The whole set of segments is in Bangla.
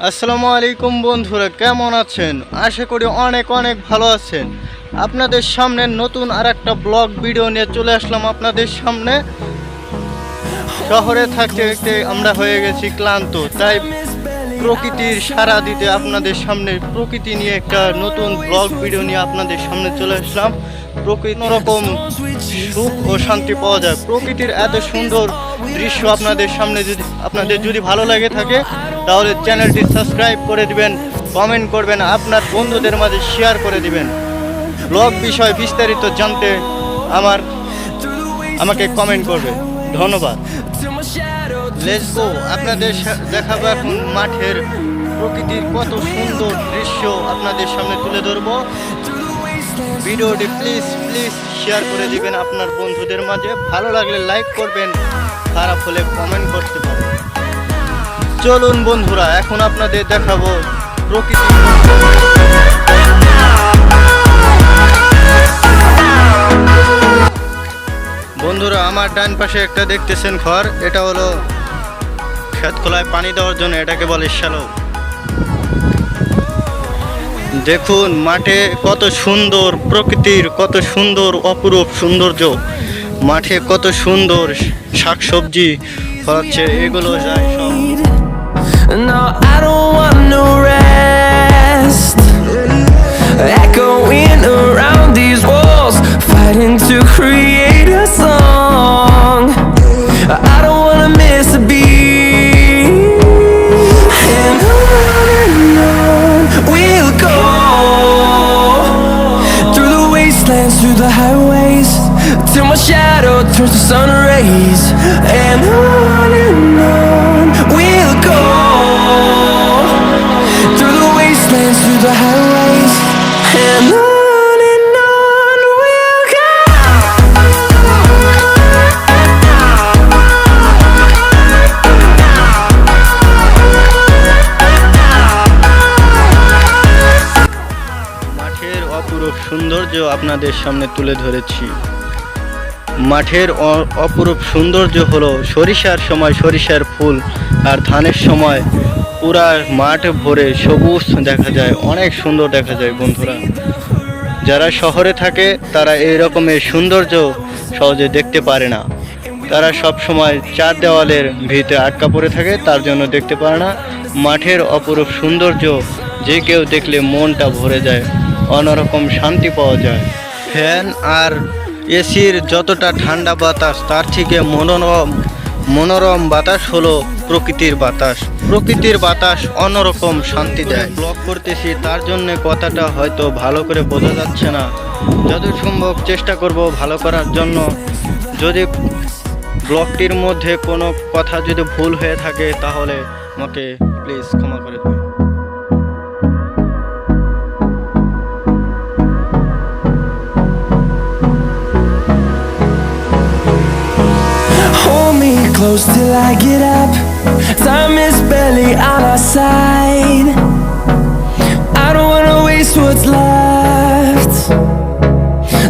আসসালামু আলাইকুম বন্ধুরা, কেমন আছেন? আশা করি অনেক অনেক ভালো আছেন। আপনাদের সামনে নতুন আর একটা ব্লগ ভিডিও নিয়ে চলে আসলাম আপনাদের সামনে। শহরে থাকতে থাকতে আমরা হয়ে গেছি ক্লান্ত, তাই প্রকৃতির সাড়া দিতে আপনাদের সামনে প্রকৃতি নিয়ে একটা নতুন ব্লগ ভিডিও নিয়ে আপনাদের সামনে চলে আসলাম। প্রকৃতি রকম সুখ ও শান্তি পাওয়া যায়। প্রকৃতির এত সুন্দর দৃশ্য আপনাদের যদি ভালো লাগে থাকে তাহলে চ্যানেলটি সাবস্ক্রাইব করে দিবেন, কমেন্ট করবেন, আপনার বন্ধুদের মাঝে শেয়ার করে দিবেন। ব্লগ বিষয় বিস্তারিত জানতে আমাকে কমেন্ট করবে। ধন্যবাদ। Let's go. আপনাদের দেখাবো এখন মাঠের প্রকৃতির কত সুন্দর দৃশ্য আপনাদের সামনে তুলে ধরবো। ভিডিওটি প্লিজ শেয়ার করে দিবেন আপনার বন্ধুদের মাঝে। ভালো লাগলে লাইক করবেন, খারাপ হলে কমেন্ট করতে পারেন। চলুন বন্ধুরা, এখন আপনাদের দেখাবো প্রকৃতি। বন্ধুরা, আমার ডান পাশে একটা দেখতেছেন ঘর, এটা হলো ক্ষেত খোলায় পানি দেওয়ার জন্য, এটাকে বলে শ্যালো। দেখুন মাঠে কত সুন্দর প্রকৃতির, কত সুন্দর অপরূপ সৌন্দর্য। মাঠে কত সুন্দর শাকসবজি হচ্ছে, এগুলো যায় সব। No, I don't want no rest. Echoing around these walls, fighting to create a song. I don't wanna miss a beat. And on we'll go, through the wastelands, through the highways, till my shadow turns to sun rays. And on we'll go, through the wastelands, through the highways, and on we'll go. মাঠের অপরূপ সৌন্দর্য আপনাদের সামনে তুলে ধরেছি। মাঠের অপরূপ সৌন্দর্য হলো সরিষার সময় সরিষার ফুল, আর ধানের সময় পুরা মাঠ ভরে সবুজ দেখা যায়, অনেক সুন্দর দেখা যায়। বন্ধুরা, যারা শহরে থাকে তারা এই রকমের সৌন্দর্য সহজে দেখতে পারে না। তারা সব সময় চার দেওয়ালের ভিতরে আটকা পড়ে থাকে, তার জন্য দেখতে পারে না। মাঠের অপরূপ সৌন্দর্য যে কেউ দেখলে মনটা ভরে যায়, অন্যরকম শান্তি পাওয়া যায়। ফ্যান আর এসির যতটা ঠান্ডা বাতাস, তার থেকে মনোরম বাতাস হলো প্রকৃতির বাতাস। প্রকৃতির বাতাস অন্যরকম শান্তি দেয়। ব্লগ করতেছি তার জন্য কথাটা হয়তো ভালো করে বোঝা যাচ্ছে না, যত সম্ভব চেষ্টা করব ভালো করার জন্য। যদি ব্লগটির মধ্যে কোনো কথা যদি ভুল হয়ে থাকে তাহলে আমাকে প্লিজ ক্ষমা করে দেবেন। Close till I get up, time is barely on our side. I don't wanna waste what's left.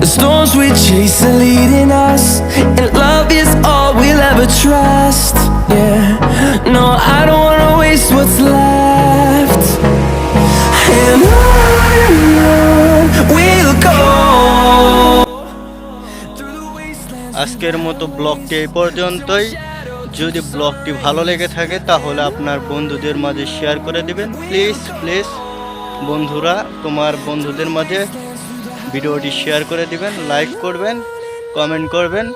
The storms we chase are leading us, and love is all we'll ever trust. Yeah, no, I don't wanna waste what's left. And on we'll go. আজকের মতো ব্লগটি এই পর্যন্তই। যদি ব্লগটি ভালো লেগে থাকে তাহলে আপনার বন্ধুদের মাঝে শেয়ার করে দিবেন। প্লিজ বন্ধুরা, তোমার বন্ধুদের মাঝে ভিডিওটি শেয়ার করে দিবেন, লাইক করবেন, কমেন্ট করবেন,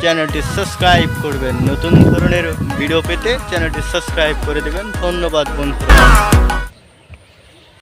চ্যানেলটি সাবস্ক্রাইব করবেন। নতুন ধরনের ভিডিও পেতে চ্যানেলটি সাবস্ক্রাইব করে দিবেন। ধন্যবাদ বন্ধুরা।